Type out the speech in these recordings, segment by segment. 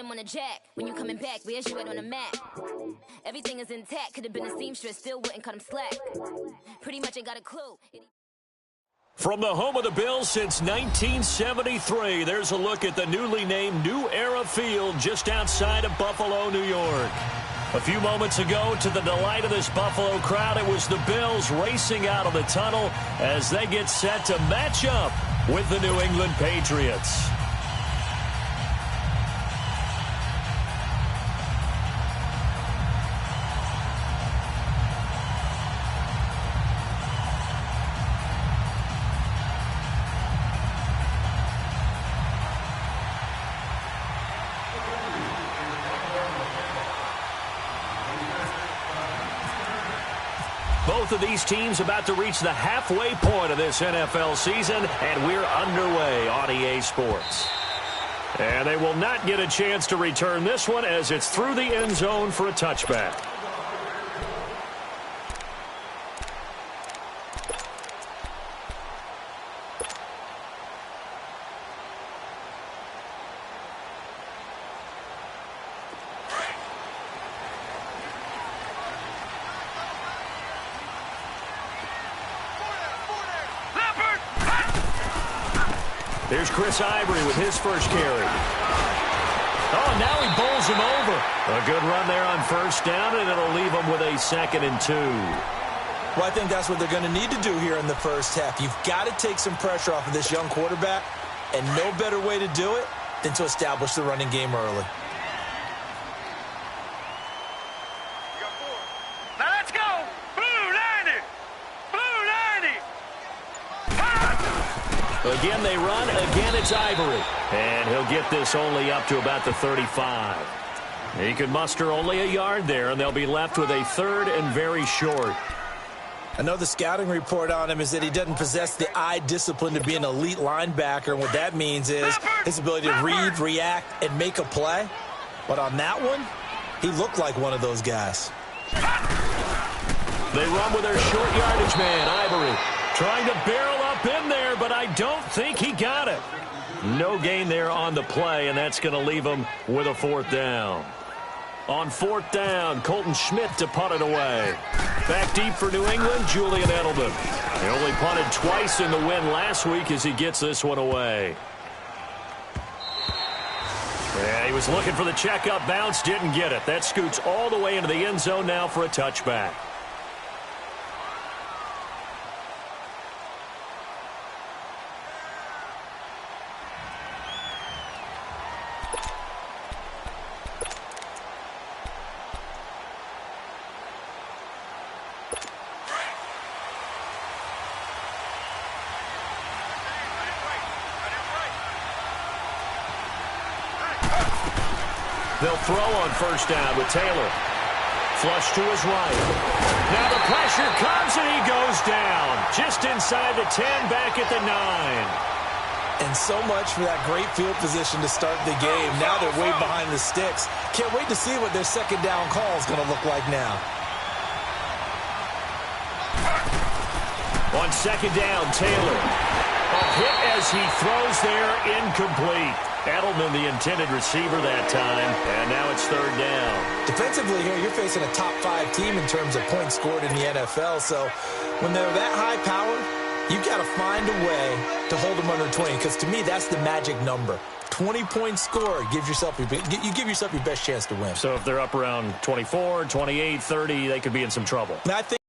I'm on a jack. When you coming back, where's you at on the map? Everything is intact. Could have been a seamstress, still wouldn't cut him slack. Pretty much ain't got a clue. From the home of the Bills since 1973, there's a look at the newly named New Era Field just outside of Buffalo, New York. A few moments ago, to the delight of this Buffalo crowd, it was the Bills racing out of the tunnel as they get set to match up with the New England Patriots. Both of these teams about to reach the halfway point of this NFL season, and we're underway on EA Sports. And they will not get a chance to return this one as it's through the end zone for a touchback. Here's Chris Ivory with his first carry. Oh, now he bowls him over. A good run there on first down, and it'll leave him with a 2nd and 2. Well, I think that's what they're going to need to do here in the first half. You've got to take some pressure off of this young quarterback, and no better way to do it than to establish the running game early. Now let's go! Blue 90! Blue 90! Again, they run. Again, it's Ivory. And he'll get this only up to about the 35. He can muster only a yard there, and they'll be left with a 3rd and very short. I know the scouting report on him is that he doesn't possess the eye discipline to be an elite linebacker, and what that means is his ability to read, react, and make a play. But on that one, he looked like one of those guys. They run with their short yardage man, Ivory. Trying to barrel up in there, but I don't think he got it. No gain there on the play, and that's going to leave him with a 4th down. On 4th down, Colton Schmidt to punt it away. Back deep for New England, Julian Edelman. He only punted twice in the win last week as he gets this one away. Yeah, he was looking for the checkup bounce, didn't get it. That scoots all the way into the end zone now for a touchback. They'll throw on first down with Taylor. Flush to his right. Now the pressure comes, and he goes down. Just inside the 10, back at the 9. And so much for that great field position to start the game. Now they're way behind the sticks. Can't wait to see what their 2nd down call is going to look like now. On 2nd down, Taylor. A hit as he throws there, incomplete. Edelman, the intended receiver that time, and now it's 3rd down. Defensively here, you're facing a top 5 team in terms of points scored in the NFL, so when they're that high-powered, you've got to find a way to hold them under 20, because to me, that's the magic number. 20 points scored, you give yourself your best chance to win. So if they're up around 24, 28, 30, they could be in some trouble. I think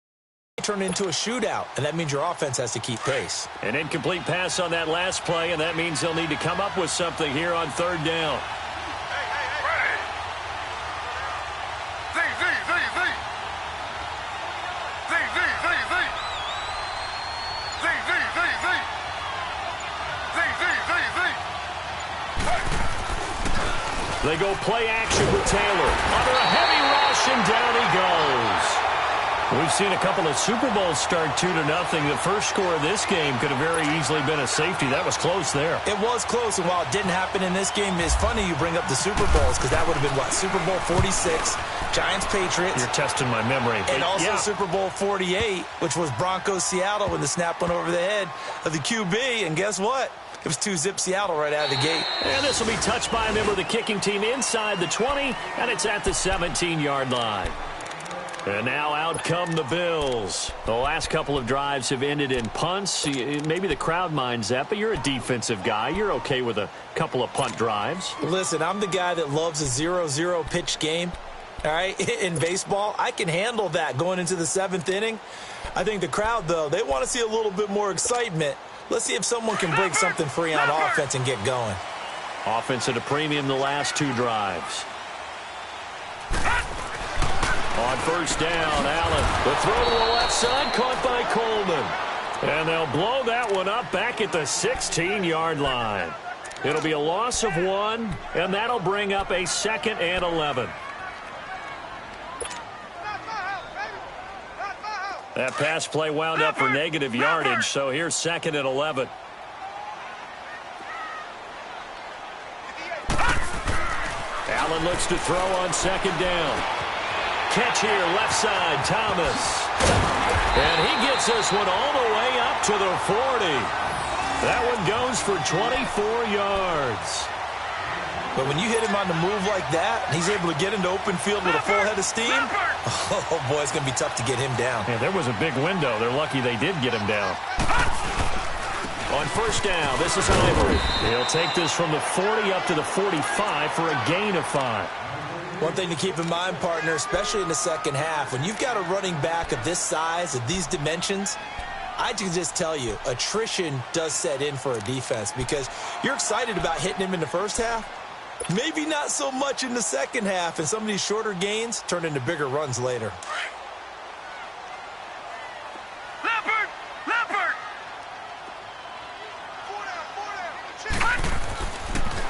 turn into a shootout, and that means your offense has to keep pace. An incomplete pass on that last play, and that means they'll need to come up with something here on 3rd down. They go play action with Taylor. Under a heavy rush, and down he goes. We've seen a couple of Super Bowls start 2-0. The first score of this game could have very easily been a safety. That was close there. It was close, and while it didn't happen in this game, it's funny you bring up the Super Bowls because that would have been, what, Super Bowl 46, Giants-Patriots. You're testing my memory. And also Super Bowl 48, which was Broncos-Seattle when the snap went over the head of the QB. And guess what? It was 2-zip Seattle right out of the gate. And this will be touched by a member of the kicking team inside the 20, and it's at the 17-yard line. And now out come the Bills. The last couple of drives have ended in punts. Maybe the crowd minds that, but you're a defensive guy. You're okay with a couple of punt drives. Listen, I'm the guy that loves a 0-0 pitch game. All right, in baseball, I can handle that going into the 7th inning. I think the crowd, though, they want to see a little bit more excitement. Let's see if someone can break something free on offense and get going. Offense at a premium the last 2 drives. On first down, Allen. The throw to the left side, caught by Coleman. And they'll blow that one up back at the 16-yard line. It'll be a loss of 1, and that'll bring up a 2nd and 11. That pass play wound up for negative yardage, so here's 2nd and 11. Allen looks to throw on 2nd down. Catch here, left side, Thomas. And he gets this one all the way up to the 40. That one goes for 24 yards. But when you hit him on the move like that, and he's able to get into open field with a full head of steam, oh, boy, it's going to be tough to get him down. Yeah, there was a big window. They're lucky they did get him down. On first down, this is Ivory. He'll take this from the 40 up to the 45 for a gain of 5. One thing to keep in mind, partner, especially in the second half, when you've got a running back of this size, of these dimensions, I can just tell you, attrition does set in for a defense because you're excited about hitting him in the first half. Maybe not so much in the second half, and some of these shorter gains turn into bigger runs later.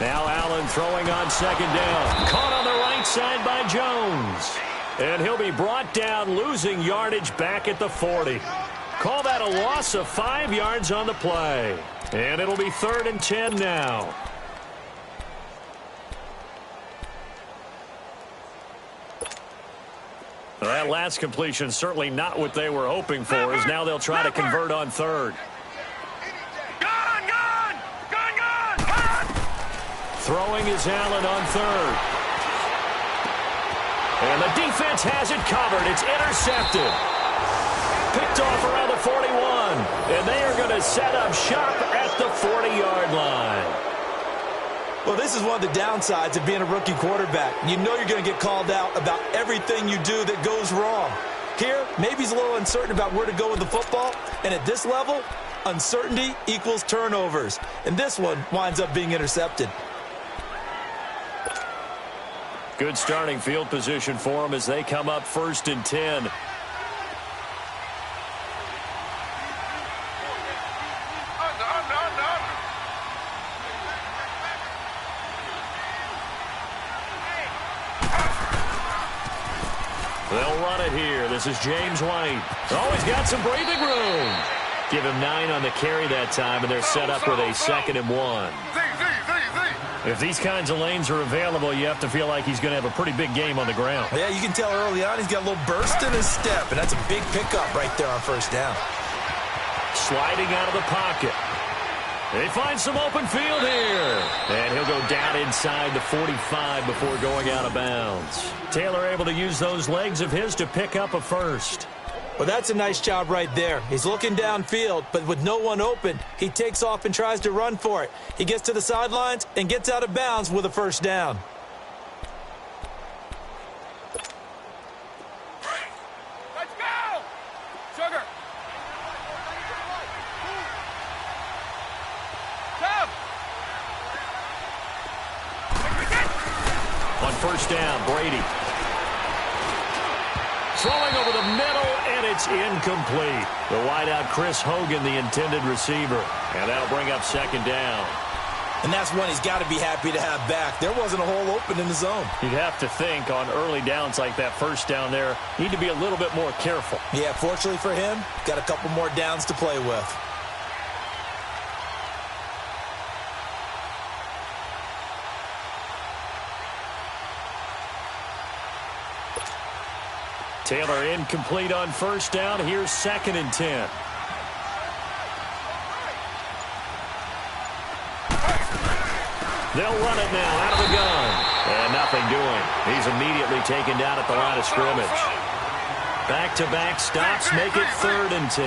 Now Allen throwing on 2nd down. Caught on the right side by Jones. And he'll be brought down, losing yardage back at the 40. Call that a loss of 5 yards on the play. And it'll be 3rd and 10 now. That last completion certainly not what they were hoping for, as now they'll try to convert on 3rd. Throwing is Allen on 3rd. And the defense has it covered. It's intercepted. Picked off around the 41. And they are going to set up shop at the 40-yard line. Well, this is one of the downsides of being a rookie quarterback. You know you're going to get called out about everything you do that goes wrong. Here, maybe he's a little uncertain about where to go with the football. And at this level, uncertainty equals turnovers. And this one winds up being intercepted. Good starting field position for them as they come up 1st and 10. They'll run it here. This is James White. Always got some breathing room. Give him 9 on the carry that time, and they're set up with a 2nd and 1. If these kinds of lanes are available, you have to feel like he's going to have a pretty big game on the ground. Yeah, you can tell early on he's got a little burst in his step, and that's a big pickup right there on first down. Sliding out of the pocket. They find some open field here. And he'll go down inside the 45 before going out of bounds. Taylor able to use those legs of his to pick up a first. Well, that's a nice job right there. He's looking downfield, but with no one open, he takes off and tries to run for it. He gets to the sidelines and gets out of bounds with a first down. Let's go! Sugar! Come! On first down, Brady. Throwing over the middle, and it's incomplete. The wideout, Chris Hogan, the intended receiver. And that'll bring up 2nd down. And that's one he's got to be happy to have back. There wasn't a hole open in the zone. You'd have to think on early downs like that first down there, need to be a little bit more careful. Yeah, fortunately for him, got a couple more downs to play with. Taylor incomplete on first down. Here's 2nd and 10. They'll run it now out of the gun. And nothing doing. He's immediately taken down at the line of scrimmage. Back-to-back stops make it 3rd and 10.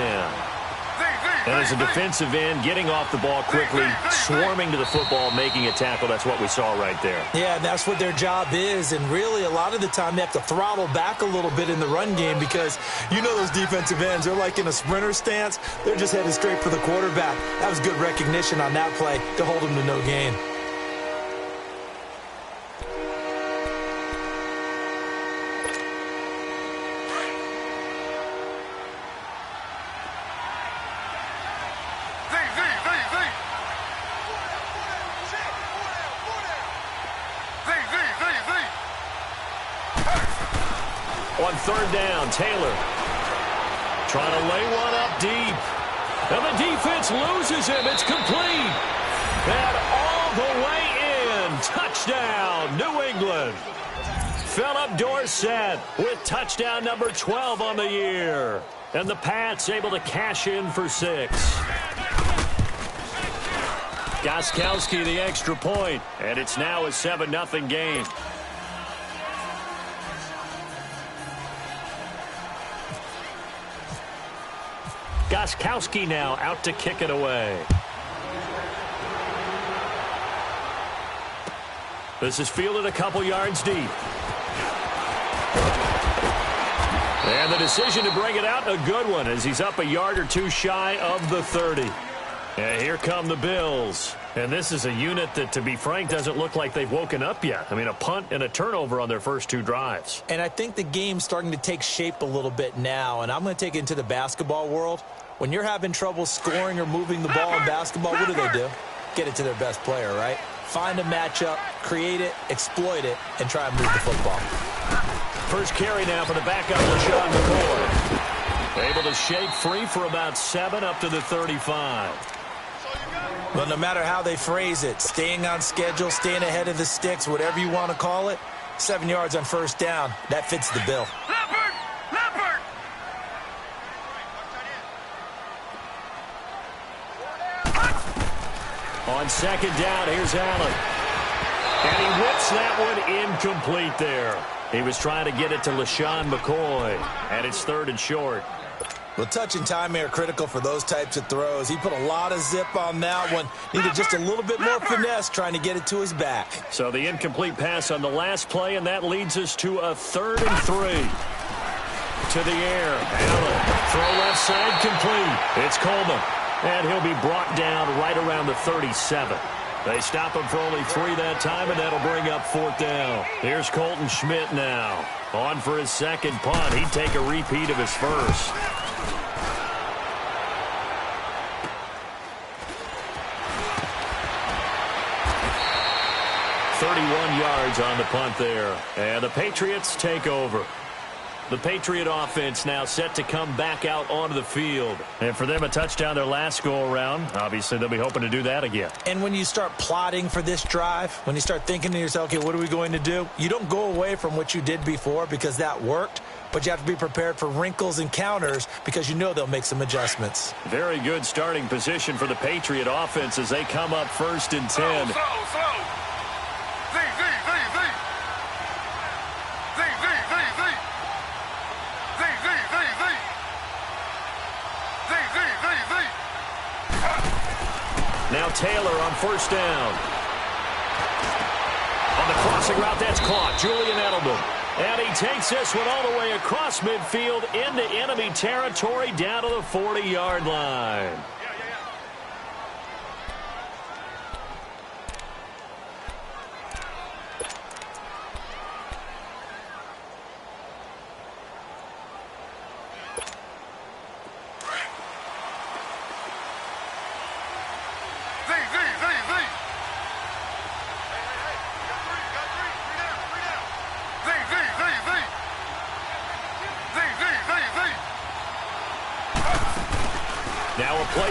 And as a defensive end, getting off the ball quickly, swarming to the football, making a tackle, that's what we saw right there. Yeah, and that's what their job is. And really, a lot of the time, they have to throttle back a little bit in the run game because you know those defensive ends, they're like in a sprinter stance. They're just headed straight for the quarterback. That was good recognition on that play to hold him to no gain. On 3rd down, Taylor trying to lay one up deep. And the defense loses him. It's complete. And all the way in. Touchdown, New England. Philip Dorsett with touchdown number 12 on the year. And the Pats able to cash in for 6. Gostkowski the extra point. And it's now a 7-0 game. Gostkowski now out to kick it away. This is fielded a couple yards deep. And the decision to bring it out, a good one, as he's up a yard or two shy of the 30. And here come the Bills. And this is a unit that, to be frank, doesn't look like they've woken up yet. I mean, a punt and a turnover on their first 2 drives. And I think the game's starting to take shape a little bit now. And I'm going to take it into the basketball world. When you're having trouble scoring or moving the ball in basketball, what do? Get it to their best player, right? Find a matchup, create it, exploit it, and try and move the football. First carry now for the backup, LaShawn McCoy. Able to shake free for about 7 up to the 35. Well, no matter how they phrase it, staying on schedule, staying ahead of the sticks, whatever you want to call it, 7 yards on first down, that fits the bill. On 2nd down, here's Allen. And he whips that one incomplete there. He was trying to get it to LaShawn McCoy. And it's 3rd and short. Well, touch and time are critical for those types of throws. He put a lot of zip on that one. Needed just a little bit more finesse trying to get it to his back. So the incomplete pass on the last play, and that leads us to a 3rd and 3. To the air. Allen. Throw left side complete. It's Coleman. And he'll be brought down right around the 37. They stop him for only 3 that time, and that'll bring up 4th down. Here's Colton Schmidt now. On for his 2nd punt. He'd take a repeat of his first. 31 yards on the punt there. And the Patriots take over. The Patriot offense now set to come back out onto the field. And for them, a touchdown their last go-around. Obviously, they'll be hoping to do that again. And when you start plotting for this drive, when you start thinking to yourself, okay, what are we going to do? You don't go away from what you did before because that worked, but you have to be prepared for wrinkles and counters because you know they'll make some adjustments. Very good starting position for the Patriot offense as they come up 1st and 10. Slow. Now Taylor on 1st down. On the crossing route, that's caught. Julian Edelman. And he takes this one all the way across midfield into enemy territory down to the 40-yard line.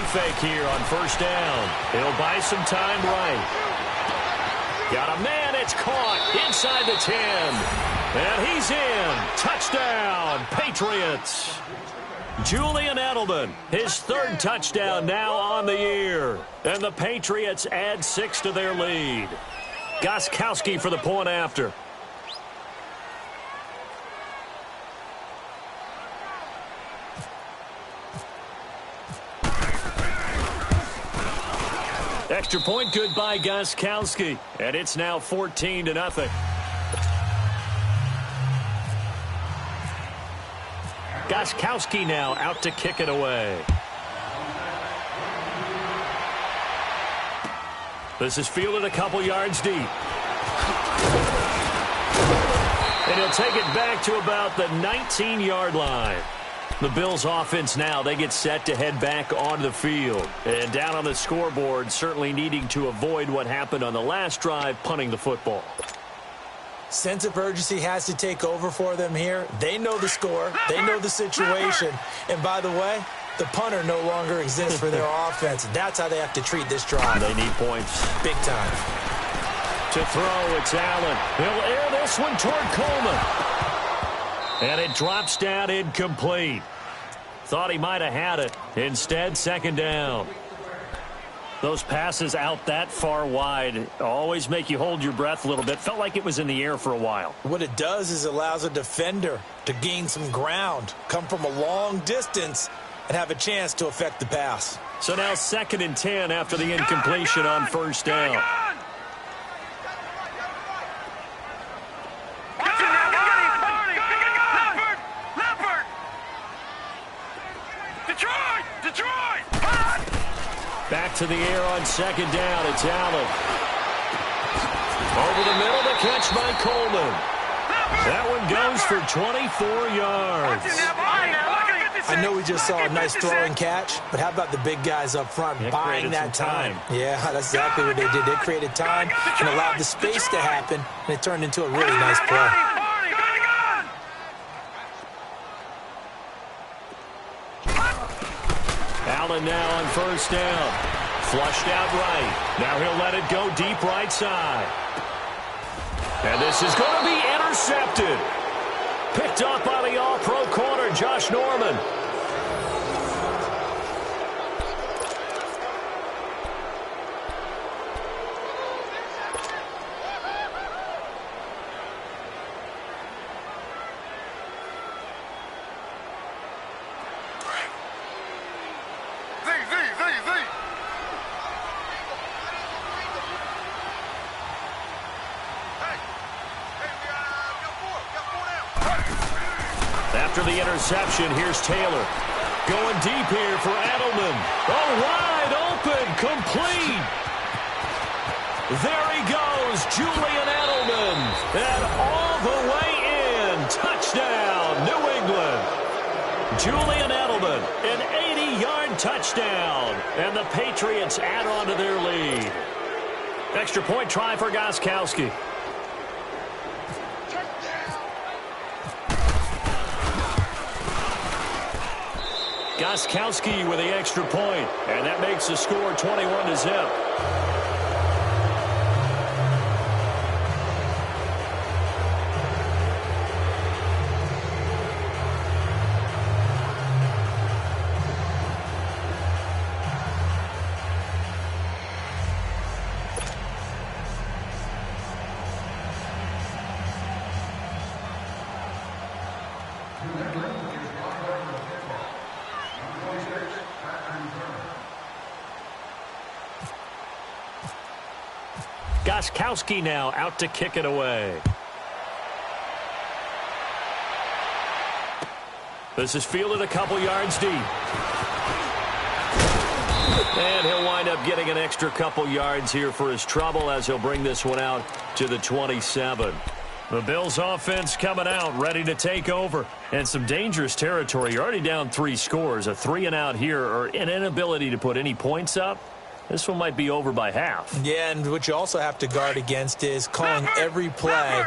play fake here on first down. He'll buy some time right. Got a man. It's caught inside the 10. And he's in. Touchdown, Patriots. Julian Edelman, his third touchdown now on the year. And the Patriots add 6 to their lead. Gostkowski for the point after. Extra point good by Gostkowski. And it's now 14-0. Gostkowski now out to kick it away. This is fielded a couple yards deep. And he'll take it back to about the 19-yard line. The Bills offense now, they get set to head back onto the field. And down on the scoreboard, certainly needing to avoid what happened on the last drive, punting the football. Sense of urgency has to take over for them here. They know the score. They know the situation. And by the way, the punter no longer exists for their offense. That's how they have to treat this drive. They need points. Big time. To throw, it's Allen. He'll air this one toward Coleman. And it drops down incomplete. Thought he might have had it. Instead, second down. Those passes out that far wide always make you hold your breath a little bit. Felt like it was in the air for a while. What it does is it allows a defender to gain some ground, come from a long distance, and have a chance to affect the pass. So now 2nd and 10 after the incompletion on first down. Back to the air on second down. It's Allen. Over the middle, the catch by Coleman. That one goes for 24 yards. I know we just saw a nice throwing catch, but how about the big guys up front buying that time? Yeah, that's exactly what they did. They created time and allowed the space to happen, and it turned into a really nice play. Allen now on first down. Flushed out right. Now he'll let it go deep right side. And this is going to be intercepted. Picked up by the all-pro corner, Josh Norman. After the interception, here's Taylor. Going deep here for Edelman. Oh, wide open, complete. There he goes, Julian Edelman. And all the way in. Touchdown, New England. Julian Edelman, an 80-yard touchdown. And the Patriots add on to their lead. Extra point try for Gostkowski. Gostkowski with the extra point, and that makes the score 21-0. Gostkowski now out to kick it away. This is fielded a couple yards deep. And he'll wind up getting an extra couple yards here for his trouble as he'll bring this one out to the 27. The Bills offense coming out, ready to take over. And some dangerous territory. You're already down 3 scores. A 3-and-out here, or an inability to put any points up. This one might be over by half. Yeah, and what you also have to guard against is calling every play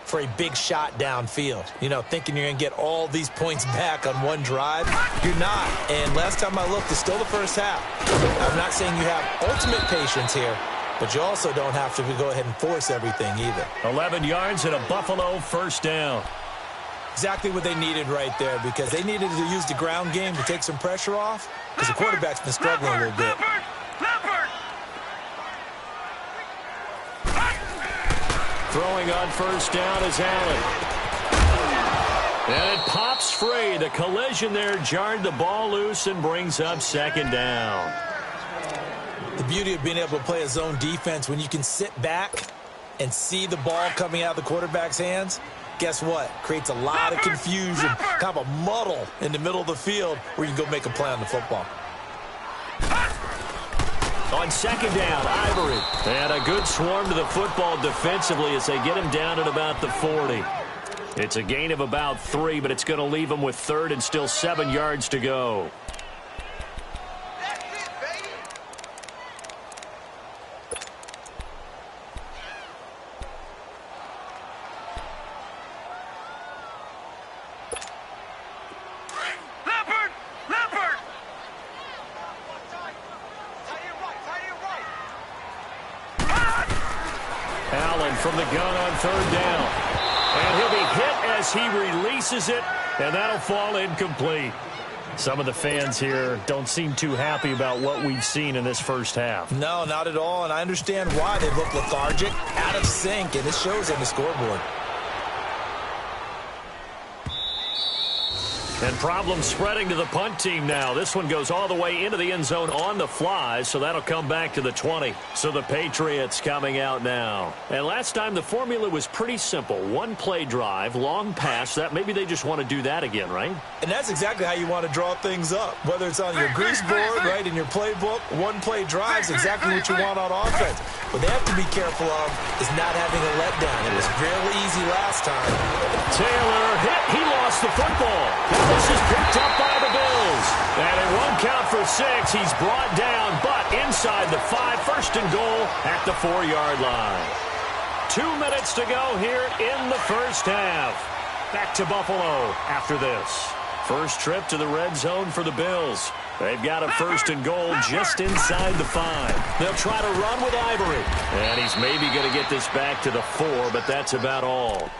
for a big shot downfield. You know, thinking you're going to get all these points back on one drive. You're not. And last time I looked, it's still the first half. I'm not saying you have ultimate patience here, but you also don't have to go ahead and force everything either. 11 yards and a Buffalo first down. Exactly what they needed right there, because they needed to use the ground game to take some pressure off, because the quarterback's been struggling a little bit. Throwing on first down is Allen. And it pops free. The collision there jarred the ball loose and brings up second down. The beauty of being able to play a zone defense, when you can sit back and see the ball coming out of the quarterback's hands, guess what? Creates a lot of confusion, kind of a muddle in the middle of the field where you can go make a play on the football. On second down, Ivory. And a good swarm to the football defensively as they get him down at about the 40. It's a gain of about 3, but it's going to leave him with third and still 7 yards to go. From the gun on third down. And he'll be hit as he releases it, and that'll fall incomplete. Some of the fans here don't seem too happy about what we've seen in this first half. No, not at all, and I understand why. They look lethargic, out of sync, and it shows on the scoreboard. And problems spreading to the punt team now. This one goes all the way into the end zone on the fly, so that'll come back to the 20. So the Patriots coming out now. And last time the formula was pretty simple. One play drive, long pass. That maybe they just want to do that again, right? And that's exactly how you want to draw things up. Whether it's on your grease board, right, in your playbook, one play drive is exactly what you want on offense. What they have to be careful of is not having a letdown. It was fairly easy last time. Taylor hit. He lost the football. This is picked up by the Bills. And it won't count for 6. He's brought down, but inside the 5. First and goal at the 4-yard line. 2 minutes to go here in the first half. Back to Buffalo after this. First trip to the red zone for the Bills. They've got a first and goal just inside the 5. They'll try to run with Ivory. And he's maybe going to get this back to the 4, but that's about all.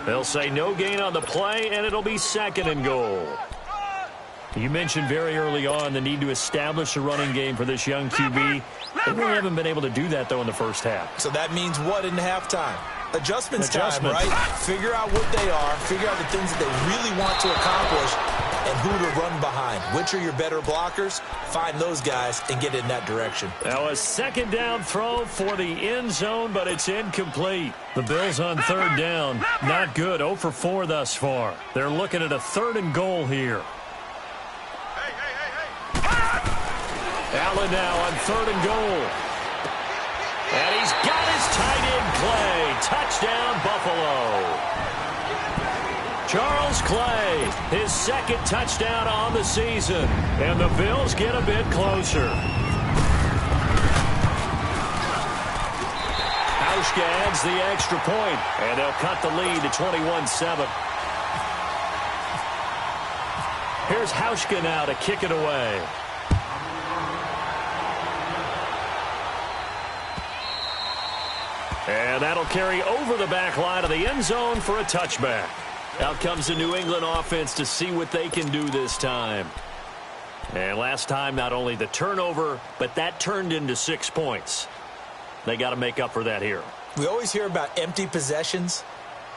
They'll say no gain on the play, and it'll be second and goal. You mentioned very early on the need to establish a running game for this young QB. They really haven't been able to do that, though, in the first half. So that means what in halftime? Adjustments time, right? Figure out what they are, figure out the things that they really want to accomplish, and who to run behind. Which are your better blockers? Find those guys and get in that direction. Now a second down throw for the end zone, but it's incomplete. The Bills on third down. Not good. 0 for 4 thus far. They're looking at a third and goal here. Allen now on third and goal. And he's got his tight end play. Touchdown, Buffalo. Charles Clay, his second touchdown on the season. And the Bills get a bit closer. Hauschka adds the extra point, and they'll cut the lead to 21-7. Here's Hauschka now to kick it away. And that'll carry over the back line of the end zone for a touchback. Out comes the New England offense to see what they can do this time. And last time, not only the turnover, but that turned into 6 points. They got to make up for that here. We always hear about empty possessions,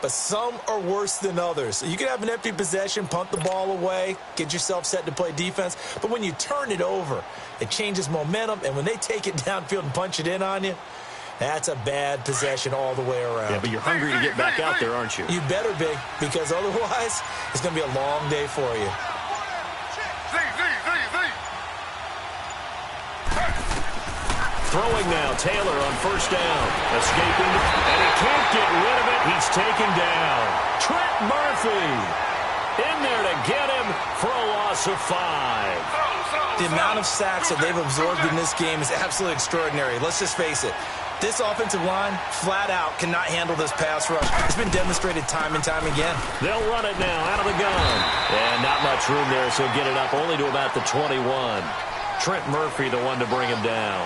but some are worse than others. You can have an empty possession, punt the ball away, get yourself set to play defense, but when you turn it over, it changes momentum, and when they take it downfield and punch it in on you, that's a bad possession all the way around. Yeah, but you're hungry to get back out there, aren't you? You better be, because otherwise it's going to be a long day for you. Throwing now, Taylor on first down. Escaping, and he can't get rid of it. He's taken down. Trent Murphy in there to get him for a loss of 5. The amount of sacks that they've absorbed in this game is absolutely extraordinary. Let's just face it. This offensive line, flat out, cannot handle this pass rush. It's been demonstrated time and time again. They'll run it now out of the gun. And not much room there, so get it up only to about the 21. Trent Murphy, the one to bring him down.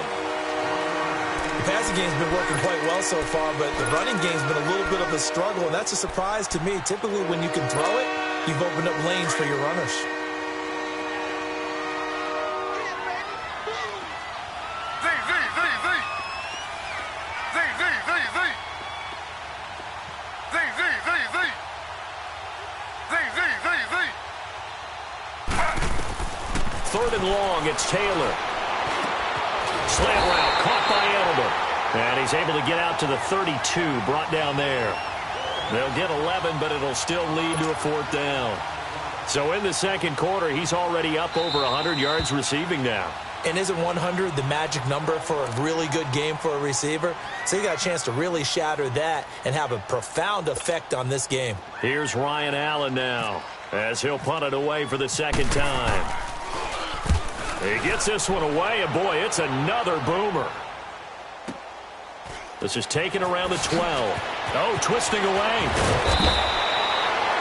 The passing game's been working quite well so far, but the running game's been a little bit of a struggle, and that's a surprise to me. Typically, when you can throw it, you've opened up lanes for your runners. Third and long, it's Taylor. Slant route, caught by Edelman. And he's able to get out to the 32, brought down there. They'll get 11, but it'll still lead to a fourth down. So in the second quarter, he's already up over 100 yards receiving now. And isn't 100 the magic number for a really good game for a receiver? So you got a chance to really shatter that and have a profound effect on this game. Here's Ryan Allen now, as he'll punt it away for the second time. He gets this one away, and boy, it's another boomer. This is taken around the 12. Oh, twisting away.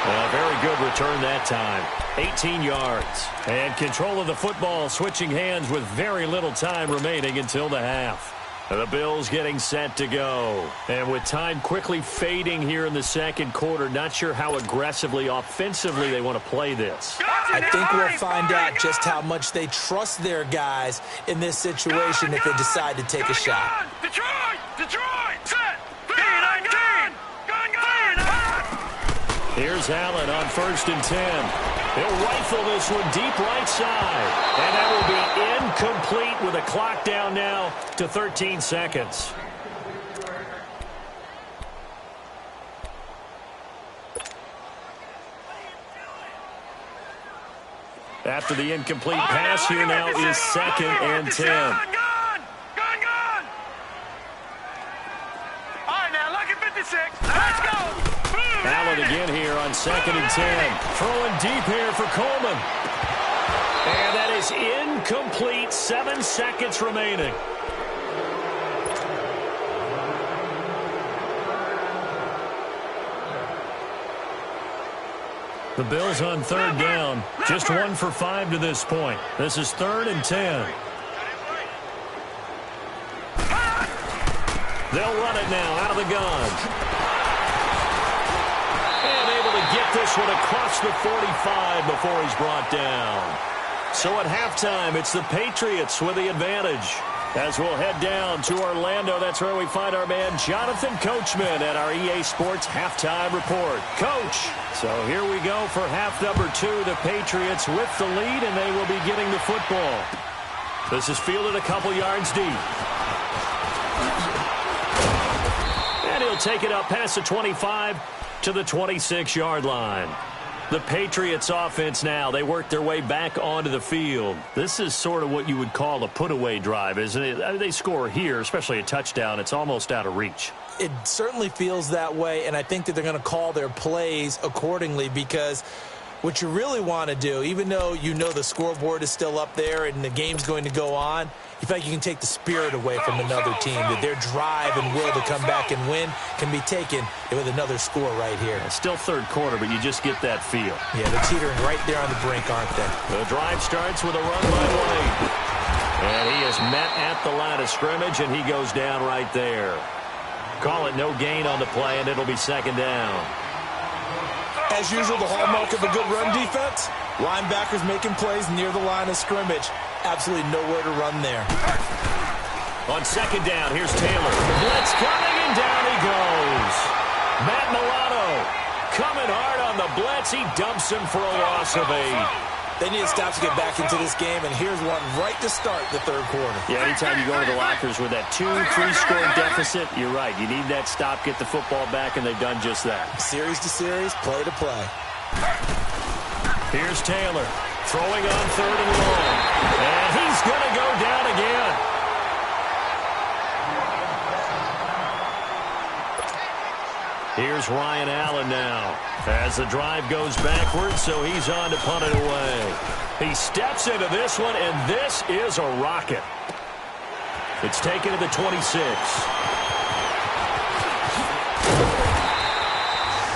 A very good return that time. 18 yards. And control of the football, switching hands with very little time remaining until the half. The Bills getting set to go. And with time quickly fading here in the second quarter, not sure how aggressively, offensively they want to play this. I think we'll find out just how much they trust their guys in this situation if they decide to take a shot. Detroit, set, 19, Here's Allen on 1st and 10. He'll rifle this one deep right side. And that will be incomplete with a clock down now to 13 seconds. After the incomplete pass here now is 2nd and 10. Gone. All right, now, look at 56. Let's go. Allen again here on 2nd and 10. Throwing deep here for Coleman. And that is incomplete. 7 seconds remaining. The Bills on 3rd down. Just 1 for 5 to this point. This is 3rd and 10. They'll run it now out of the gun. And able to get this one across the 45 before he's brought down. So at halftime, it's the Patriots with the advantage. As we'll head down to Orlando, that's where we find our man Jonathan Coachman at our EA Sports Halftime Report. Coach, so here we go for half number 2. The Patriots with the lead, and they will be getting the football. This is fielded a couple yards deep. And he'll take it up past the 25 to the 26-yard line. The Patriots offense now, they work their way back onto the field. This is sort of what you would call a put-away drive, isn't it? I mean, they score here, especially a touchdown. It's almost out of reach. It certainly feels that way, and I think that they're going to call their plays accordingly because what you really want to do, even though you know the scoreboard is still up there and the game's going to go on, you feel like you can take the spirit away from another team, that their drive and will to come back and win can be taken with another score right here. It's still third quarter, but you just get that feel. Yeah, they're teetering right there on the brink, aren't they? The drive starts with a run by White. And he is met at the line of scrimmage, and he goes down right there. Call it no gain on the play, and it'll be 2nd down. As usual, the hallmark of a good run defense, linebackers making plays near the line of scrimmage. Absolutely nowhere to run there. On 2nd down, here's Taylor. Blitz coming, and down he goes. Matt Milano coming hard on the blitz. He dumps him for a loss of 8. They need to stop to get back into this game, and here's one right to start the third quarter. Yeah, anytime you go to the lockers with that 2-3-score deficit, you're right. You need that stop, get the football back, and they've done just that. Series to series, play to play. Here's Taylor throwing on 3rd and long. And he's going to go down again. Here's Ryan Allen now as the drive goes backwards, so he's on to punt it away. He steps into this one, and this is a rocket. It's taken to the 26.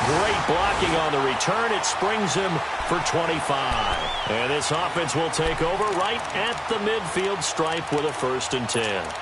Great blocking on the return. It springs him for 25. And this offense will take over right at the midfield stripe with a 1st and 10.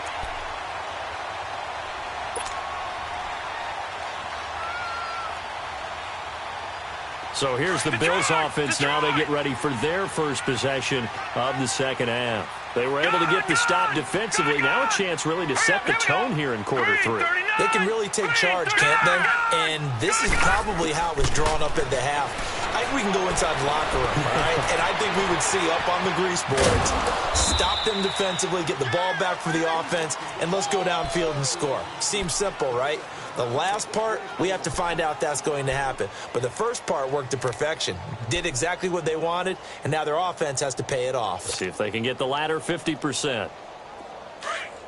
So here's the Bills offense now. They get ready for their first possession of the second half. They were able to get the stop defensively. Now a chance really to set the tone here in quarter 3. They can really take charge, can't they? And this is probably how it was drawn up at the half. I think we can go inside the locker room, all right? And I think we would see up on the grease boards, stop them defensively, get the ball back for the offense, and let's go downfield and score. Seems simple, right? The last part, we have to find out that's going to happen. But the first part worked to perfection. Did exactly what they wanted, and now their offense has to pay it off. See if they can get the latter 50%.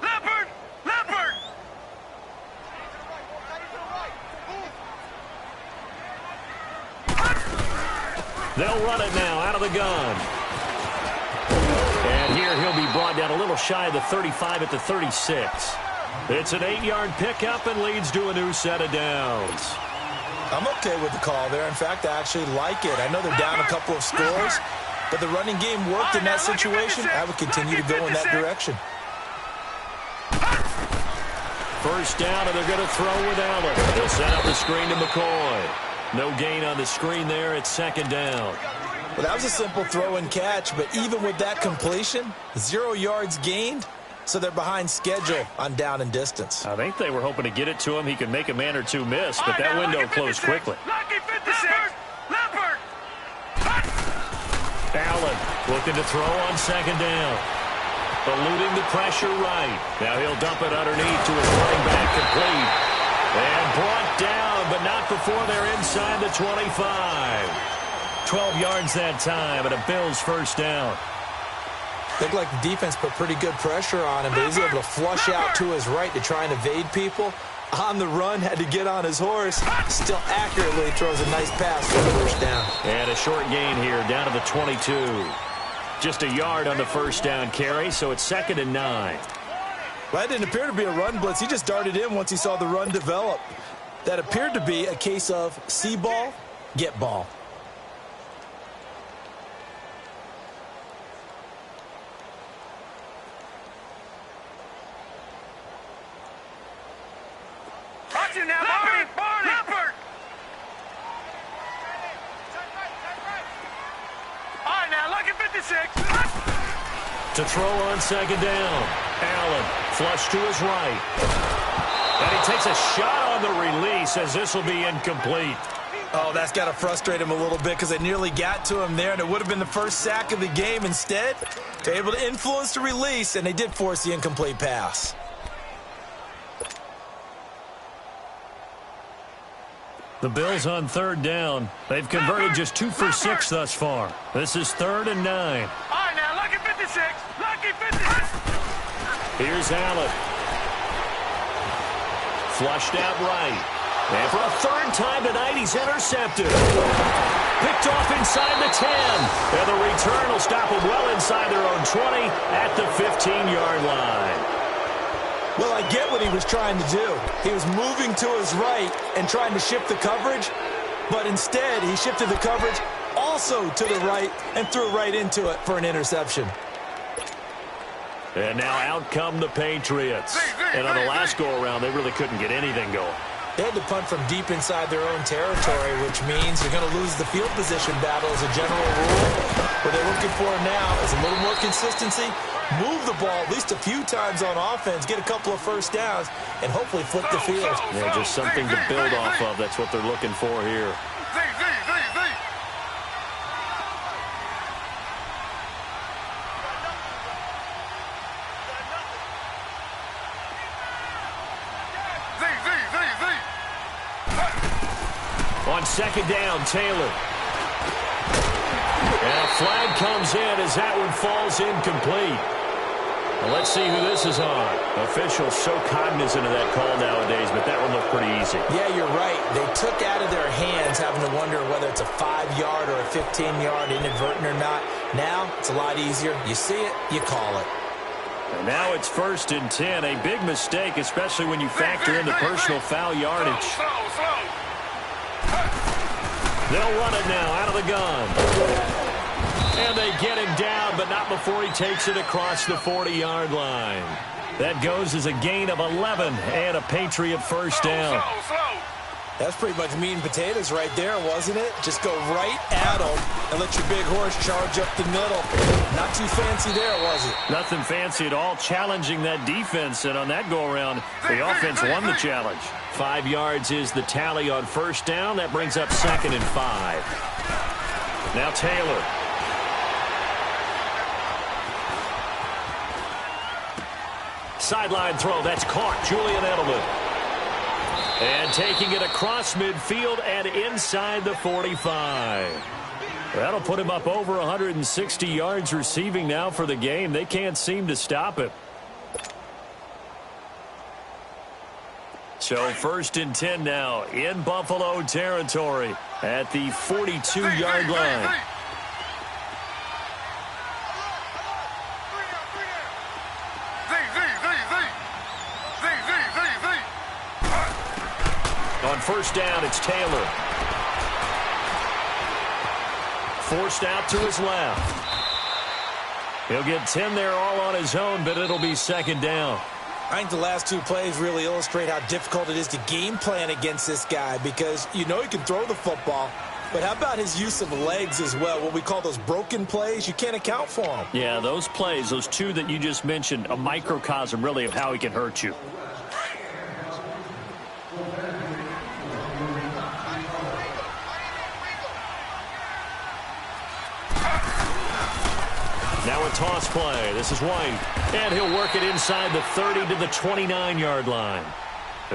Leopard! Leopard! They'll run it now out of the gun. And here he'll be brought down a little shy of the 35 at the 36. It's an 8-yard pickup and leads to a new set of downs. I'm okay with the call there. In fact, I actually like it. I know they're down a couple of scores, but the running game worked in that situation. I would continue to go in that direction. First down, and they're going to throw with Allen. They'll set up the screen to McCoy. No gain on the screen there. It's 2nd down. Well, that was a simple throw and catch, but even with that completion, 0 yards gained. So they're behind schedule on down and distance. I think they were hoping to get it to him. He could make a man or two miss, but that window closed quickly. Lucky 56! Leopard! Allen looking to throw on 2nd down. Eluding the pressure right. Now he'll dump it underneath to his running back, complete. And brought down, but not before they're inside the 25. 12 yards that time, and a Bills 1st down. Looked like the defense put pretty good pressure on him, but he's able to flush out to his right to try and evade people. On the run, had to get on his horse. Still accurately throws a nice pass for the 1st down. And a short gain here, down to the 22. Just a yard on the 1st down carry, so it's 2nd and 9. Well, that didn't appear to be a run blitz. He just darted in once he saw the run develop. That appeared to be a case of see ball, get ball. Watch it now, Barney! Leopard! All right, now, lucky 56. To throw on 2nd down. Allen, flush to his right. And he takes a shot on the release as this will be incomplete. Oh, that's got to frustrate him a little bit because they nearly got to him there, and it would have been the first sack of the game. Instead, they're able to influence the release, and they did force the incomplete pass. The Bills on 3rd down. They've converted just 2 for 6 thus far. This is 3rd and 9. All right, now, lucky 56. Lucky 56. Here's Allen. Flushed out right. And for a 3rd time tonight, he's intercepted. Picked off inside the 10. And the return will stop him well inside their own 20 at the 15-yard line. Well, I get what he was trying to do. He was moving to his right and trying to shift the coverage, but instead he shifted the coverage also to the right and threw right into it for an interception. And now out come the Patriots. And on the last go-around, they really couldn't get anything going. They had to punt from deep inside their own territory, which means you're going to lose the field position battle as a general rule. What they're looking for now is a little more consistency, move the ball at least a few times on offense, get a couple of 1st downs, and hopefully flip the field. Yeah, just something to build off of. That's what they're looking for here. On 2nd down, Taylor. And a flag comes in as that one falls incomplete. Well, let's see who this is on. Officials so cognizant of that call nowadays, but that one looked pretty easy. Yeah, you're right. They took out of their hands having to wonder whether it's a 5-yard or a 15-yard inadvertent or not. Now, it's a lot easier. You see it, you call it. And now it's 1st and 10. A big mistake, especially when you factor in the personal foul yardage. Slow. They'll run it now out of the gun. And they get him down, but not before he takes it across the 40-yard line. That goes as a gain of 11 and a Patriot first down. That's pretty much meat and potatoes right there, wasn't it? Just go right at them and let your big horse charge up the middle. Not too fancy there, was it? Nothing fancy at all, challenging that defense. And on that go-around, the offense won the challenge. 5 yards is the tally on first down. That brings up 2nd and 5. Now Taylor. Sideline throw. That's caught. Julian Edelman. And taking it across midfield and inside the 45. That'll put him up over 160 yards receiving now for the game. They can't seem to stop it. So 1st and 10 now in Buffalo territory at the 42-yard line. On first down, it's Taylor. Forced out to his left. He'll get 10 there all on his own, but it'll be 2nd down. I think the last 2 plays really illustrate how difficult it is to game plan against this guy because you know he can throw the football, but how about his use of legs as well? What we call those broken plays, you can't account for them. Yeah, those plays, those 2 that you just mentioned, a microcosm really of how he can hurt you. Now a toss play. This is White. And he'll work it inside the 30 to the 29-yard line.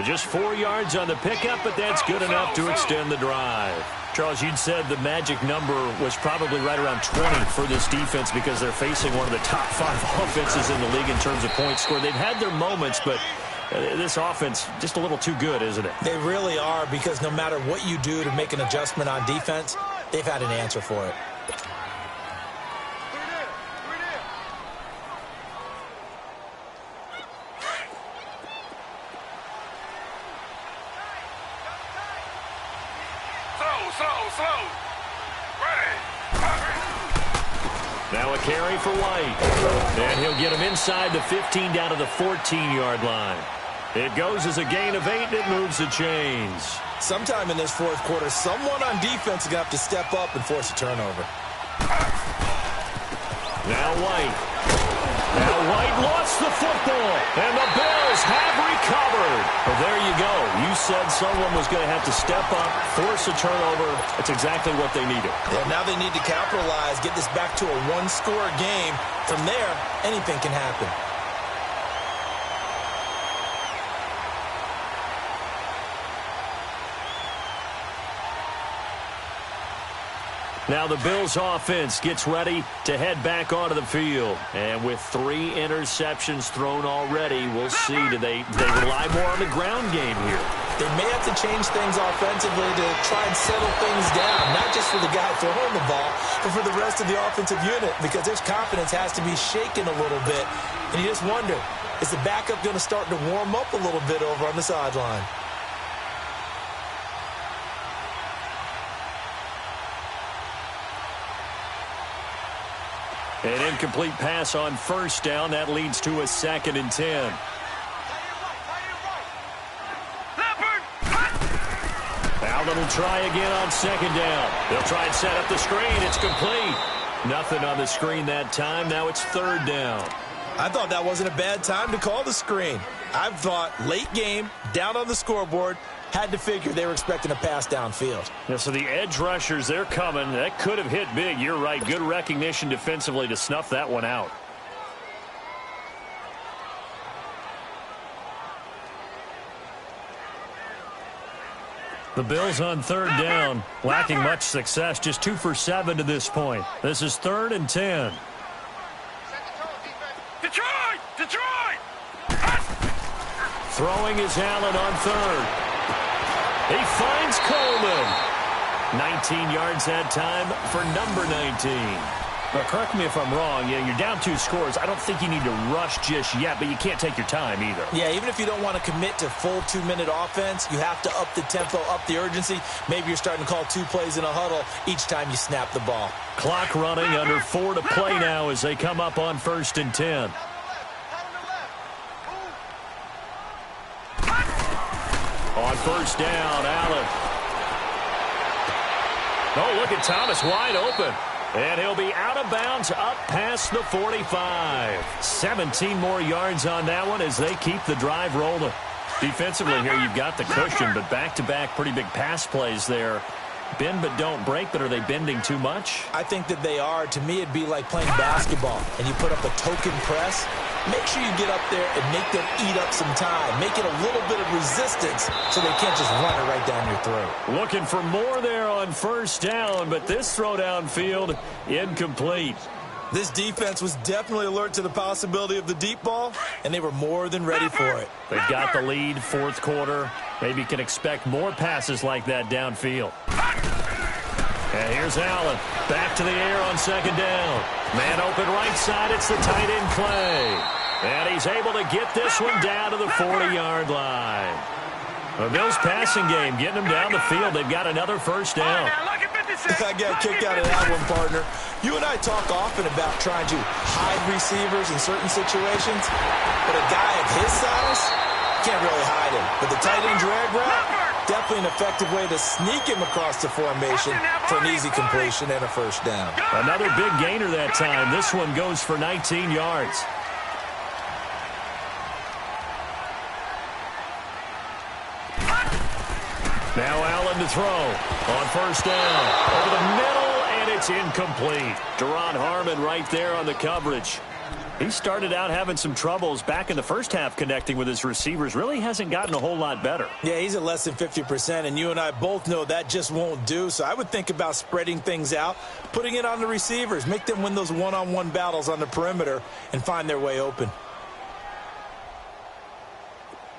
Just 4 yards on the pickup, but that's good enough to extend the drive. Charles, you'd said the magic number was probably right around 20 for this defense because they're facing one of the top 5 offenses in the league in terms of points scored. They've had their moments, but this offense just a little too good, isn't it? They really are because no matter what you do to make an adjustment on defense, they've had an answer for it. Now a carry for White. And he'll get him inside the 15 down to the 14-yard line. It goes as a gain of 8, and it moves the chains. Sometime in this 4th quarter, someone on defense is going to have to step up and force a turnover. Now White. Now White lost the football, and the Bills have recovered. Well, there you go. You said someone was going to have to step up, force a turnover. That's exactly what they needed. Yeah, now they need to capitalize, get this back to a 1-score game. From there, anything can happen. Now the Bills offense gets ready to head back onto the field. And with 3 interceptions thrown already, we'll see. Do they rely more on the ground game here? They may have to change things offensively to try and settle things down, not just for the guy throwing the ball, but for the rest of the offensive unit, because his confidence has to be shaken a little bit. And you just wonder, is the backup going to start to warm up a little bit over on the sideline? An incomplete pass on first down. That leads to a 2nd and 10. Allen will try again on 2nd down. They'll try and set up the screen. It's complete. Nothing on the screen that time. Now it's 3rd down. I thought that wasn't a bad time to call the screen. I thought late game, down on the scoreboard, had to figure they were expecting a pass downfield. Yeah, so the edge rushers, they're coming. That could have hit big. You're right. Good recognition defensively to snuff that one out. The Bills on 3rd down, lacking much success. Just 2 for 7 to this point. This is 3rd and 10. Detroit! Throwing is Allen on 3rd. He finds Coleman. 19 yards that time for number 19. Well, correct me if I'm wrong. You're down 2 scores. I don't think you need to rush just yet, but you can't take your time either. Yeah, even if you don't want to commit to full 2-minute offense, you have to up the tempo, up the urgency. Maybe you're starting to call 2 plays in a huddle each time you snap the ball. Clock running, under 4 to play now as they come up on 1st and 10. On 1st down, Allen. Oh, look at Thomas wide open. And he'll be out of bounds up past the 45. 17 more yards on that one as they keep the drive rolling. Defensively here, you've got the cushion, but back-to-back pretty big pass plays there. Bend but don't break, but are they bending too much? I think that they are. To me, it'd be like playing basketball, and you put up a token press. Make sure you get up there and make them eat up some time. Make it a little bit of resistance so they can't just run it right down your throat. Looking for more there on 1st down, but this throw downfield incomplete. This defense was definitely alert to the possibility of the deep ball, and they were more than ready for it. They've got the lead, 4th quarter. Maybe can expect more passes like that downfield. And here's Allen. Back to the air on 2nd down. Man open right side. It's the tight end play. And he's able to get this one down to the 40-yard line. The Bills passing game getting them down the field. They've got another 1st down. I got kicked out of that one, partner. You and I talk often about trying to hide receivers in certain situations, but a guy of his size can't really hide him. But the tight end drag route, definitely an effective way to sneak him across the formation for an easy completion and a 1st down. Another big gainer that time. This one goes for 19 yards. Now Allen to throw on 1st down. Over the middle, and it's incomplete. Deron Harmon right there on the coverage. He started out having some troubles back in the first half connecting with his receivers. Really hasn't gotten a whole lot better. Yeah, he's at less than 50%, and you and I both know that just won't do. So I would think about spreading things out, putting it on the receivers, make them win those one-on-one battles on the perimeter, and find their way open.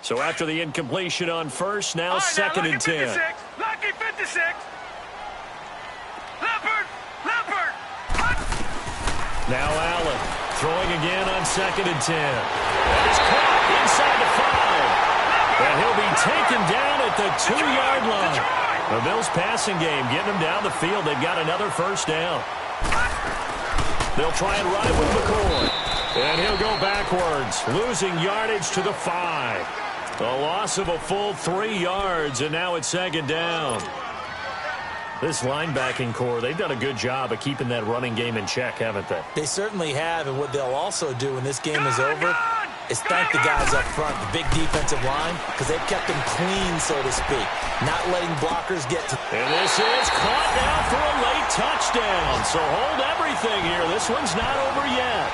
So after the incompletion on 1st, now 2nd and 10. Lucky 56. Leopard. Now Allen throwing again on 2nd and 10. And it's caught inside the 5. And he'll be taken down at the 2-yard line. The Bills passing game getting them down the field. They've got another 1st down. They'll try and ride with McCoy. And he'll go backwards, losing yardage to the 5. A loss of a full 3 yards, and now it's 2nd down. This linebacking core, they've done a good job of keeping that running game in check, haven't they? They certainly have, and what they'll also do when this game is over is thank the guys up front, the big defensive line, because they've kept them clean, so to speak, not letting blockers get to. And this is caught now for a late touchdown. So hold everything here. This one's not over yet.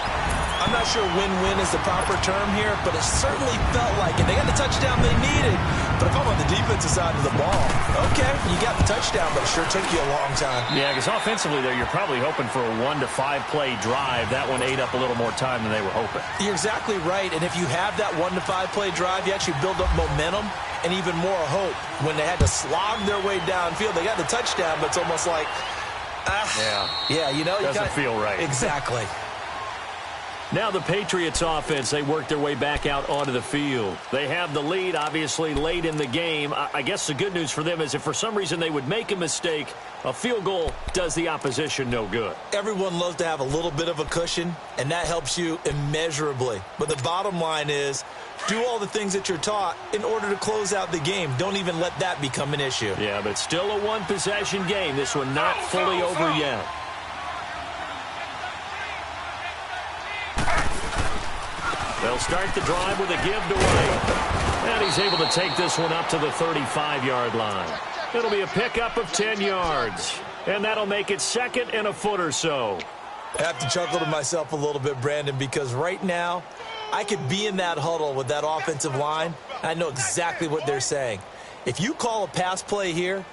I'm not sure win-win is the proper term here, but it certainly felt like it. They got the touchdown they needed. But if I'm on the defensive side of the ball, okay, you got the touchdown, but it sure took you a long time. Yeah, because offensively there, you're probably hoping for a 1 to 5 play drive. That one ate up a little more time than they were hoping. You're exactly right. And if you have that 1 to 5 play drive, you actually build up momentum and even more hope. When they had to slog their way downfield, they got the touchdown, but it's almost like, yeah, you know, doesn't feel right. Exactly. Now the Patriots offense, they work their way back out onto the field. They have the lead, obviously, late in the game. I guess the good news for them is if for some reason they would make a mistake, a field goal does the opposition no good. Everyone loves to have a little bit of a cushion, and that helps you immeasurably. But the bottom line is, do all the things that you're taught in order to close out the game. Don't even let that become an issue. Yeah, but still a one-possession game. This one not fully over yet. They'll start the drive with a give to White. And he's able to take this one up to the 35-yard line. It'll be a pickup of 10 yards. And that'll make it 2nd and a foot or so. I have to chuckle to myself a little bit, Brandon, because right now I could be in that huddle with that offensive line. I know exactly what they're saying. If you call a pass play here,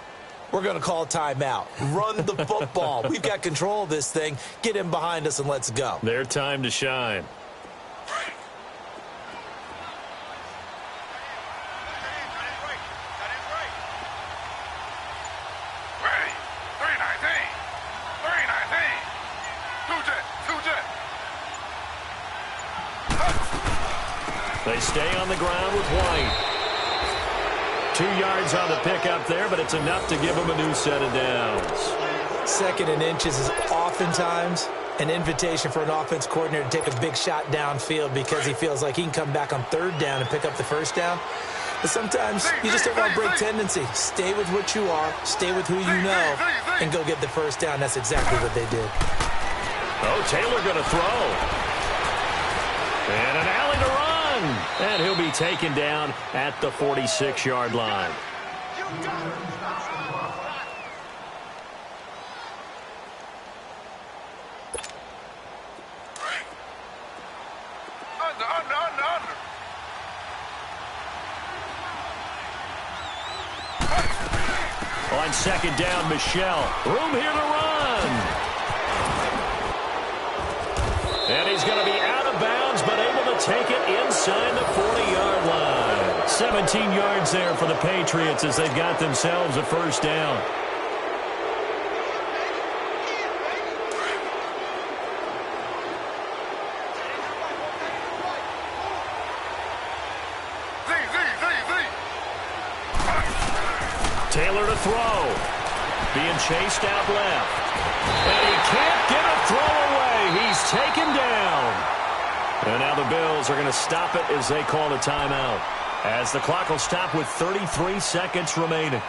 we're going to call a timeout. Run the football. We've got control of this thing. Get in behind us and let's go. Their time to shine. Ready. 319. 319. 210. stay on the ground with White. 2 yards on the pickup there, but it's enough to give him a new set of downs. 2nd and inches is oftentimes an invitation for an offense coordinator to take a big shot downfield because he feels like he can come back on 3rd down and pick up the 1st down. But sometimes you just don't want to break tendency. Stay with what you are, stay with who you know, and go get the 1st down. That's exactly what they did. Oh, Taylor going to throw. And an alley to run. And he'll be taken down at the 46-yard line. Under. On 2nd down, Michelle. Room here to run. And he's going to be out of bounds, but able to take it inside the 40-yard line. 17 yards there for the Patriots as they've got themselves a 1st down. Taylor to throw. Being chased out left. And he can't get a throw away. He's taken down. And now the Bills are going to stop it as they call a timeout. As the clock will stop with 33 seconds remaining.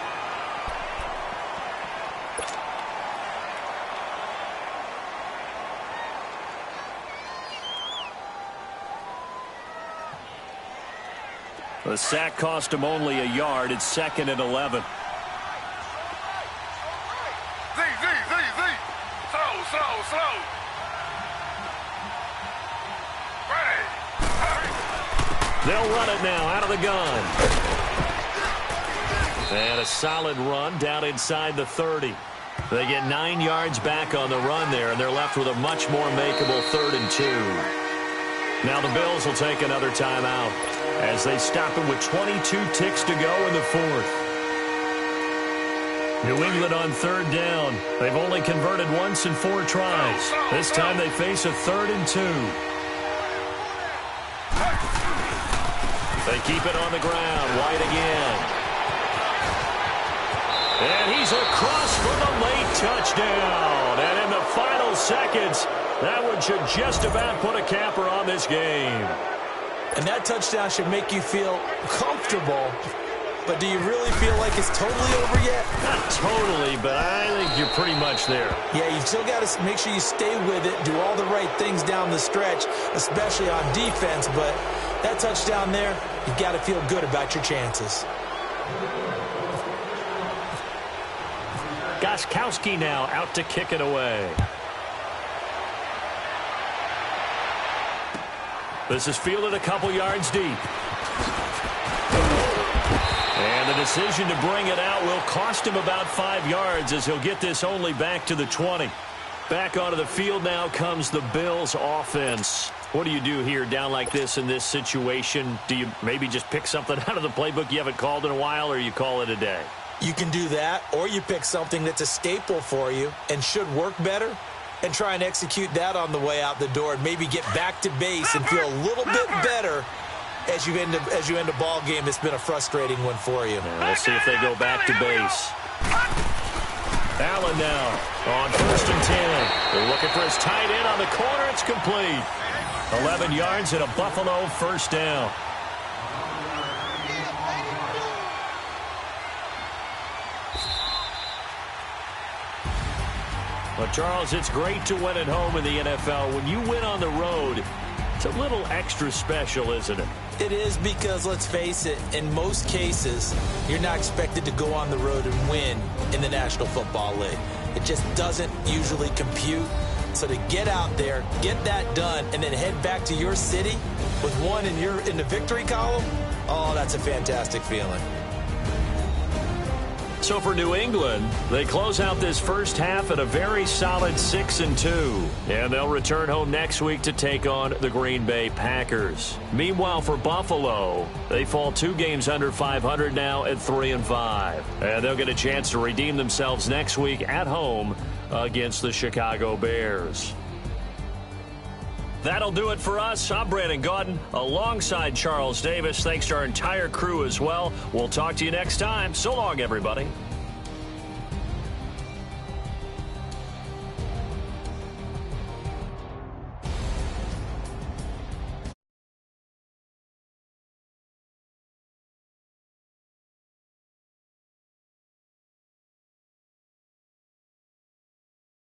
The sack cost him only a yard. It's 2nd and 11. Slow. They'll run it now out of the gun. And a solid run down inside the 30. They get 9 yards back on the run there, and they're left with a much more makeable 3rd and 2. Now the Bills will take another timeout as they stop it with 22 ticks to go in the 4th. New England on 3rd down. They've only converted once in 4 tries. This time they face a 3rd and 2. They keep it on the ground. White again. And he's across for the late touchdown. And in the final seconds, that one should just about put a capper on this game. And that touchdown should make you feel comfortable. But do you really feel like it's totally over yet? Not totally, but I think you're pretty much there. Yeah, you've still got to make sure you stay with it, do all the right things down the stretch, especially on defense. But that touchdown there, you've got to feel good about your chances. Gostkowski now out to kick it away. This is fielded a couple yards deep. And the decision to bring it out will cost him about 5 yards as he'll get this only back to the 20. Back onto the field now comes the Bills offense. What do you do here down like this in this situation? Do you maybe just pick something out of the playbook you haven't called in a while, or you call it a day? You can do that, or you pick something that's a staple for you and should work better and try and execute that on the way out the door and maybe get back to base and feel a little bit better as you end a ball game that's been a frustrating one for you. And we'll see if they go back to base. Allen now on 1st and 10. They're looking for his tight end on the corner. It's complete. 11 yards and a Buffalo 1st down. Well, Charles, it's great to win at home in the NFL. When you win on the road, it's a little extra special, isn't it? It is, because let's face it, in most cases, you're not expected to go on the road and win in the National Football League. It just doesn't usually compute. So to get out there, get that done, and then head back to your city with one in the victory column, oh, that's a fantastic feeling. So for New England, they close out this first half at a very solid 6-2. And they'll return home next week to take on the Green Bay Packers. Meanwhile, for Buffalo, they fall 2 games under 500 now at 3-5. And they'll get a chance to redeem themselves next week at home against the Chicago Bears. That'll do it for us. I'm Brandon Gaudin alongside Charles Davis. Thanks to our entire crew as well. We'll talk to you next time. So long, everybody.